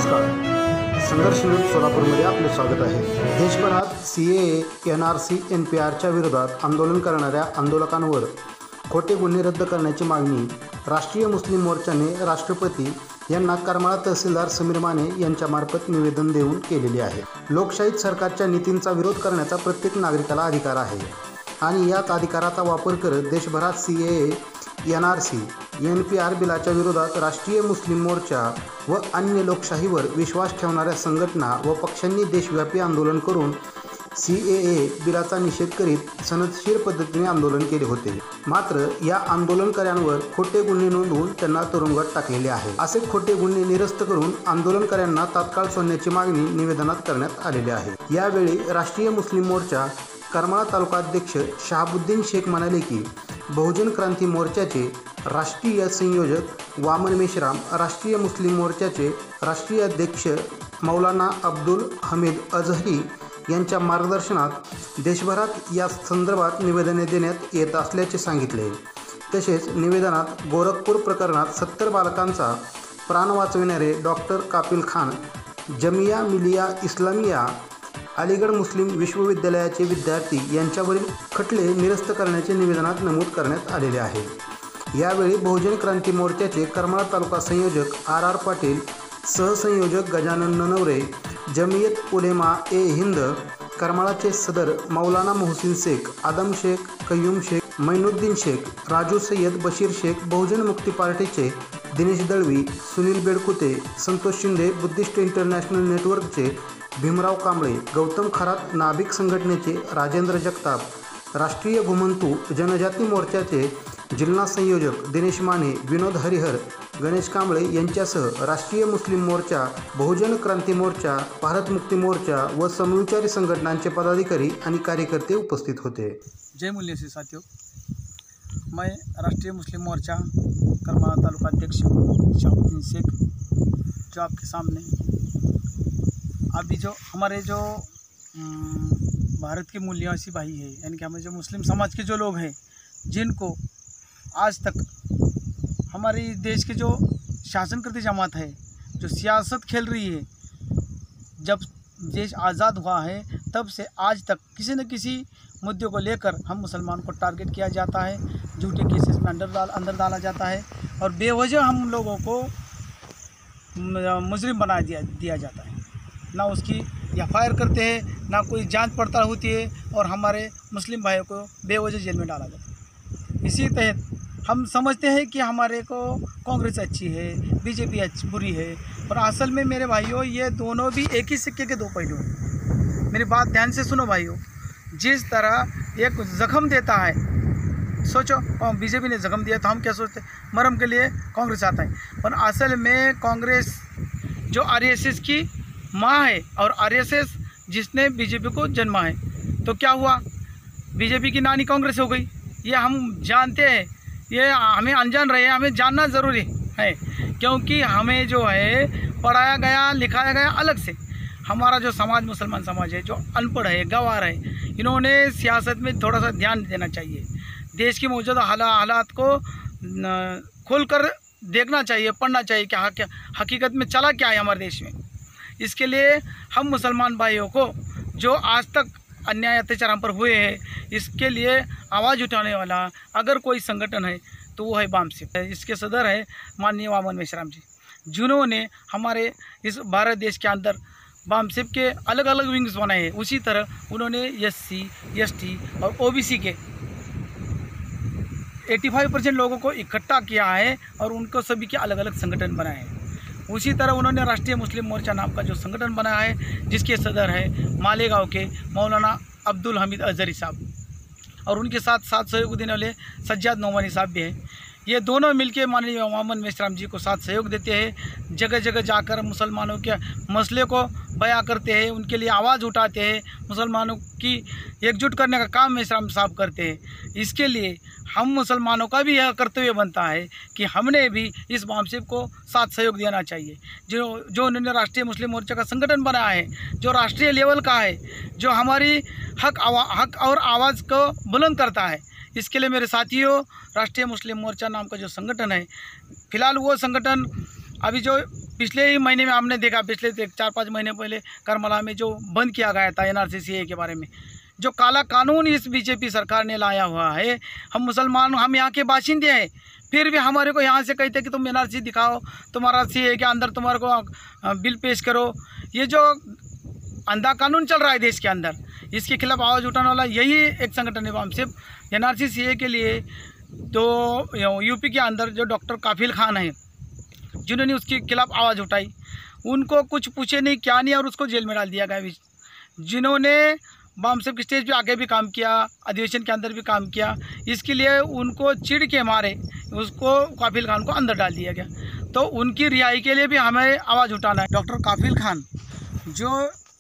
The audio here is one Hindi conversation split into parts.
नमस्कार. संघर्ष न्यूज सोलापूरमध्ये आपले स्वागत आहे. देशभरात CAA, NRC, NPRच्या विरोधात आंदोलन करणाऱ्या आंदोलकांवर खोटे गुन्हे रद्द करण्याची मागणी राष्ट्रीय मुस्लिम मोर्चाने राष्ट्रपती यांना करमाळा तहसीलदार समीर माने यांच्यामार्फत निवेदन देऊन केलेले आहे. लोकशाहीत सरकारच्या नीतींचा विरोध करण्याचा प्रत्येक नागरिकाला अधिकार आहे आणि याच अधिकाराचा वापर करत देशभरात CAA, NRC, NPR बिलाच्या विरोधात राष्ट्रीय मुस्लिम मोर्चा व अन्य लोकशाहीवर विश्वास ठेवणाऱ्या संघटना व पक्षांनी देशव्यापी आंदोलन करून CAA बिलाचा निषेध करीत सनदशीर पद्धतीने आंदोलन केले होते. मात्र या आंदोलनकर्त्यांवर खोटे गुन्हे नोंदवून त्यांना तुरुंगात टाकलेले आहे. असे खोटे गुन्हे निरस्त करून आंदोलनकर्त्यांना तात्काळ सोडण्याची मागणी निवेदनात करण्यात आलेली आहे. यावेळी राष्ट्रीय मुस्लिम मोर्चा करमाळा तालुका अध्यक्ष शहाबुद्दीन शेख म्हणाले की बहुजन क्रांती मोर्चाचे राष्ट्रीय संयोजक वामन मेश्राम, राष्ट्रीय मुस्लिम मोर्चाचे राष्ट्रीय अध्यक्ष मौलाना अब्दुल हमीद अजहरी यांच्या मार्गदर्शनात देशभरात या संदर्भात निवेदने देण्यात येत असल्याचे सांगितले. तसेच निवेदनात गोरखपूर प्रकरणात 70 बालकांचा प्राण वाचविणारे डॉक्टर कापिल खान, जमिया मिलिया इस्लामिया, अलीगढ मुस्लिम विश्वविद्यालयाचे विद्यार्थी यांच्यावरील खटले निरस्त करण्याचे निवेदनात नमूद करण्यात आलेले आहे. यावेळी बहुजन क्रांती मोर्चाचे करमाळा तालुका संयोजक RR पाटील, सहसंयोजक गजानन ननवरे, जमियत उलेमा ए हिंद करमाळाचे सदर मौलाना मोहसिन शेख, आदम शेख, कय्यूम शेख, मैनुद्दीन शेख, राजू सय्यद, बशीर शेख, बहुजन मुक्ती पार्टीचे दिनेश दळवी, सुनील बेडकुते, संतोष शिंदे, बुद्धिस्ट इंटरनॅशनल नेटवर्कचे भीमराव कांबळे, गौतम खरात, नाभिक संघटनेचे राजेंद्र जगताप, राष्ट्रीय घुमंतू जनजाती मोर्चाचे जिल्हा संयोजक दिनेश माने, विनोद हरिहर, गणेश कांबळे यांच्यासह राष्ट्रीय मुस्लिम मोर्चा, बहुजन क्रांती मोर्चा, भारत मुक्ती मोर्चा व समविचारी संघटनांचे पदाधिकारी आणि कार्यकर्ते उपस्थित होते. जय मूल्य से साथियों, मैं राष्ट्रीय मुस्लिम मोर्चा करमाळा तालुका अध्यक्ष शहाबुद्दीन शेख जो आपके सामने अभी जो हमारे जो भारत के मूल्यवासी भाई है, यानी कि हमारे जो मुस्लिम समाज के जो लोग हैं, जिनको आज तक हमारे देश के जो शासन करती जमात है, जो सियासत खेल रही है, जब देश आज़ाद हुआ है तब से आज तक किसी न किसी मुद्दे को लेकर हम मुसलमान को टारगेट किया जाता है, झूठे केसेस में अंदर डाला जाता है और बेवजह हम लोगों को मुजरिम बना दिया जाता है. ना उसकी FIR करते हैं, ना कोई जांच पड़ताल होती है और हमारे मुस्लिम भाइयों को बेवजह जेल में डाला जाता है. इसी तहत हम समझते हैं कि हमारे को कांग्रेस अच्छी है, BJP अच्छी बुरी है, और असल में मेरे भाइयों ये दोनों भी एक ही सिक्के के दो पहलू हैं. मेरी बात ध्यान से सुनो भाइयों. जिस तरह एक ज़ख्म देता है, सोचो BJP ने ज़ख्म दिया तो हम क्या सोचते, मरहम के लिए कांग्रेस आता है, पर असल में कांग्रेस जो RSS की माँ है और RSS जिसने BJP को जन्मा है, तो क्या हुआ, BJP की नानी कांग्रेस हो गई. ये हम जानते हैं, ये हमें अनजान रहे, हमें जानना ज़रूरी है, क्योंकि हमें जो है पढ़ाया गया लिखाया गया अलग से. हमारा जो समाज मुसलमान समाज है, जो अनपढ़ है, गंवार है, इन्होंने सियासत में थोड़ा सा ध्यान देना चाहिए. देश की मौजूदा हालात को खोल कर देखना चाहिए, पढ़ना चाहिए कि हकीकत में चला क्या है हमारे देश में. इसके लिए हम मुसलमान भाइयों को जो आज तक अन्याय अत्याचार हम पर हुए हैं, इसके लिए आवाज़ उठाने वाला अगर कोई संगठन है तो वो है बामसिफ. इसके सदर है माननीय वामन मेश्राम जी, जिन्होंने हमारे इस भारत देश के अंदर बामसिफ के अलग अलग विंग्स बनाए हैं. उसी तरह उन्होंने SC, ST और OBC के 85% लोगों को इकट्ठा किया है और उनको सभी के अलग अलग संगठन बनाए हैं. उसी तरह उन्होंने राष्ट्रीय मुस्लिम मोर्चा नाम का जो संगठन बनाया है, जिसके सदर है मालेगांव के मौलाना अब्दुल हमीद अजहरी साहब, और उनके साथ सहयोग देने वाले सज्जाद नोमानी साहब भी हैं. ये दोनों मिलके माननीय वामन मेश्राम जी को साथ सहयोग देते हैं. जगह जगह जाकर मुसलमानों के मसले को बयां करते हैं, उनके लिए आवाज़ उठाते हैं, मुसलमानों की एकजुट करने का काम मेश्राम साहब करते हैं. इसके लिए हम मुसलमानों का भी यह कर्तव्य बनता है कि हमने भी इस बामसिफ को साथ सहयोग देना चाहिए. जो उन्होंने राष्ट्रीय मुस्लिम मोर्चा का संगठन बनाया है, जो राष्ट्रीय लेवल का है, जो हमारी हक और आवाज़ को बुलंद करता है. इसके लिए मेरे साथियों, राष्ट्रीय मुस्लिम मोर्चा नाम का जो संगठन है, फिलहाल वो संगठन अभी जो पिछले ही महीने में हमने देखा, पिछले 4-5 महीने पहले करमला में जो बंद किया गया था NRC के बारे में, जो काला कानून इस बीजेपी सरकार ने लाया हुआ है। हम मुसलमान, हम यहाँ के बाशिंदे हैं, फिर भी हमारे को यहाँ से कहते हैं कि तुम NRC दिखाओ, तुम्हारा CAA के अंदर तुम्हारे को बिल पेश करो। ये जो अंधा कानून चल रहा है देश के अंदर, इसके खिलाफ आवाज़ उठाने वाला यही एक संगठन है वामसिफ। NRC CAA के लिए तो यूपी के अंदर जो डॉक्टर काफिल खान है, जिन्होंने उसके खिलाफ आवाज़ उठाई, उनको कुछ पूछे नहीं क्या नहीं और उसको जेल में डाल दिया गया। जिन्होंने वामसिफ की स्टेज पे आके भी काम किया, अधिवेशन के अंदर भी काम किया, इसके लिए उनको चिढ़ के मारे उसको काफिल खान को अंदर डाल दिया गया। तो उनकी रिहाई के लिए भी हमें आवाज़ उठाना है। डॉक्टर काफिल खान जो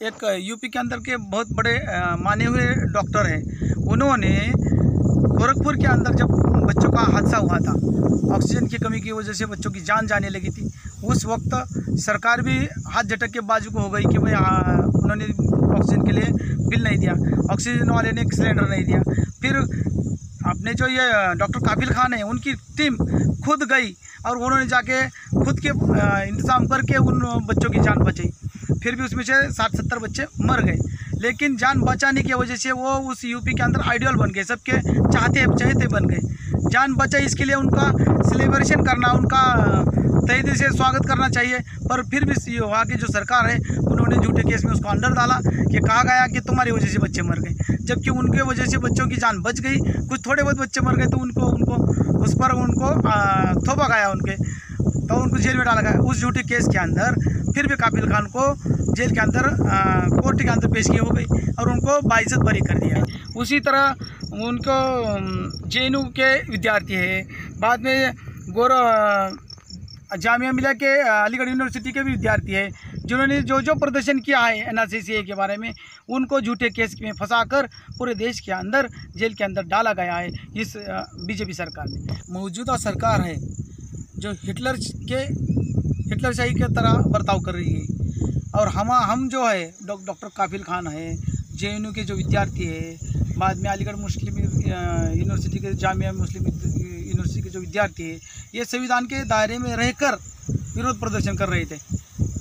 एक यूपी के अंदर के बहुत बड़े माने हुए डॉक्टर हैं, उन्होंने गोरखपुर के अंदर जब बच्चों का हादसा हुआ था, ऑक्सीजन की कमी की वजह से बच्चों की जान जाने लगी थी, उस वक्त सरकार भी हाथ झटक के बाजू को हो गई कि भाई उन्होंने ऑक्सीजन के लिए बिल नहीं दिया, ऑक्सीजन वाले ने सिलेंडर नहीं दिया। फिर अपने जो ये डॉक्टर काफिल खान है, उनकी टीम खुद गई और उन्होंने जाके खुद के इंतज़ाम करके उन बच्चों की जान बचाई। फिर भी उसमें से 60-70 बच्चे मर गए, लेकिन जान बचाने की वजह से वो उस यूपी के अंदर आइडियल बन गए, सबके चहेते बन गए। जान बचाई, इसके लिए उनका सेलिब्रेशन करना, उनका तहे दिल से स्वागत करना चाहिए। पर फिर भी वहाँ की जो सरकार है, उन्होंने झूठे केस में उसको अंदर डाला कि कहा गया कि तुम्हारी वजह से बच्चे मर गए, जबकि उनके वजह से बच्चों की जान बच गई। कुछ थोड़े बहुत बच्चे मर गए तो उनको उस पर थोपा गया, तो उनको जेल में डाला गया उस झूठे केस के अंदर। फिर भी काफिल खान को जेल के अंदर कोर्ट के अंदर पेश की हो गई और उनको बाइज्जत बरी कर दिया। उसी तरह उनको JNU के विद्यार्थी है, बाद में जामिया मिलिया के अलीगढ़ यूनिवर्सिटी के भी विद्यार्थी है, जिन्होंने जो प्रदर्शन किया है NRC CAA के बारे में, उनको झूठे केस में फंसाकर पूरे देश के अंदर जेल के अंदर डाला गया है इस बीजेपी सरकार ने। मौजूदा सरकार है जो हिटलरशाही के तरह बर्ताव कर रही है। और हम जो है डॉक्टर काफिल खान है, JNU के जो विद्यार्थी है, बाद में अलीगढ़ मुस्लिम यूनिवर्सिटी के जामिया मुस्लिम यूनिवर्सिटी के जो विद्यार्थी है, ये संविधान के दायरे में रहकर विरोध प्रदर्शन कर रहे थे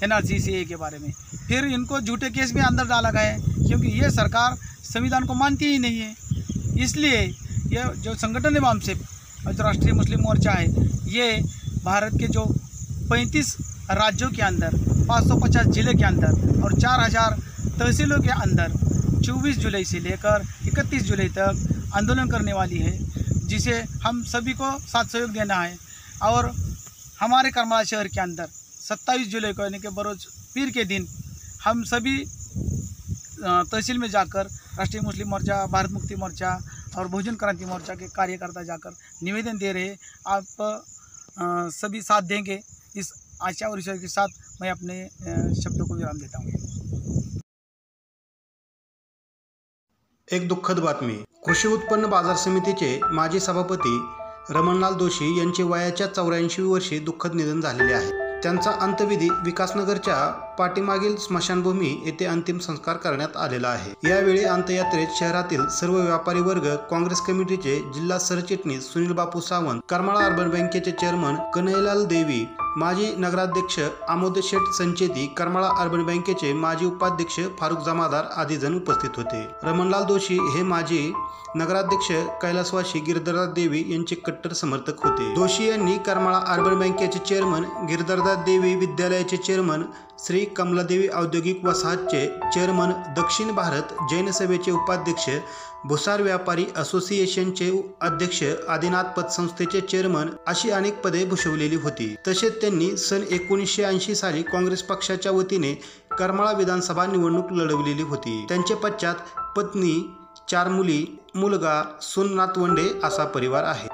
NRC CAA के बारे में। फिर इनको झूठे केस में अंदर डाला गया है, क्योंकि ये सरकार संविधान को मानती ही नहीं है। इसलिए ये जो संगठन है वामसिफ, जो राष्ट्रीय मुस्लिम मोर्चा है, ये भारत के जो 35 राज्यों के अंदर, 550 जिले के अंदर और 4000 तहसीलों के अंदर 24 जुलाई से लेकर 31 जुलाई तक आंदोलन करने वाली है, जिसे हम सभी को साथ सहयोग देना है। और हमारे करमला शहर के अंदर 27 जुलाई को, यानी कि बरोज पीर के दिन, हम सभी तहसील में जाकर राष्ट्रीय मुस्लिम मोर्चा, भारत मुक्ति मोर्चा और बहुजन क्रांति मोर्चा के कार्यकर्ता जाकर निवेदन दे रहे हैं। आप सभी साथ देंगे, इस आशा और ईश्वर के साथ मैं अपने शब्दों को विराम देता हूँ। एक दुःखद बातमी। कृषी उत्पन्न बाजार समितीचे माजी सभापती रमणलाल दोशी यांचे वयाच्या 84व्या वर्षी दुःखद निधन झालेले आहे। त्यांचा अंत्यविधी विकासनगरच्या पाठीमागील स्मशानभूमी येथे अंतिम संस्कार करण्यात आलेला आहे। यावेळी अंत्ययात्रेत शहरातील सर्व व्यापारी वर्ग, काँग्रेस कमिटीचे जिल्हा सरचिटणीस सुनील बापू सावंत, करमाळा अर्बन बँकेचे चेअरमन कन्हैयालाल देवी, माजी नगराध्यक्ष आमोद शेठ संचेती, करमाळा अर्बन बँकेचे माजी उपाध्यक्ष फारुख जमादार आदी जण उपस्थित होते। रमणलाल दोशी हे माजी नगराध्यक्ष कैलासवासी गिरधरदास देवी यांचे कट्टर समर्थक होते। दोशी यांनी करमाळा अर्बन बँकेचे चेअरमन, गिरधरदास देवी विद्यालयाचे चेअरमन, श्री कमलादेवी औद्योगिक वसाहतचे चेअरमन, दक्षिण भारत जैन सभेचे उपाध्यक्ष, भुसार व्यापारी असोसिएशनचे अध्यक्ष, आदिनाथ पतसंस्थेचे चेअरमन अशी अनेक पदे भूषवलेली होती। तसेच त्यांनी सन 1980 साली काँग्रेस पक्षाच्या वतीने करमाळा विधानसभा निवडणूक लढवलेली होती। त्यांचे पश्चात पत्नी, 4 मुली, मुलगा, सून, नातवंडे असा परिवार आहे।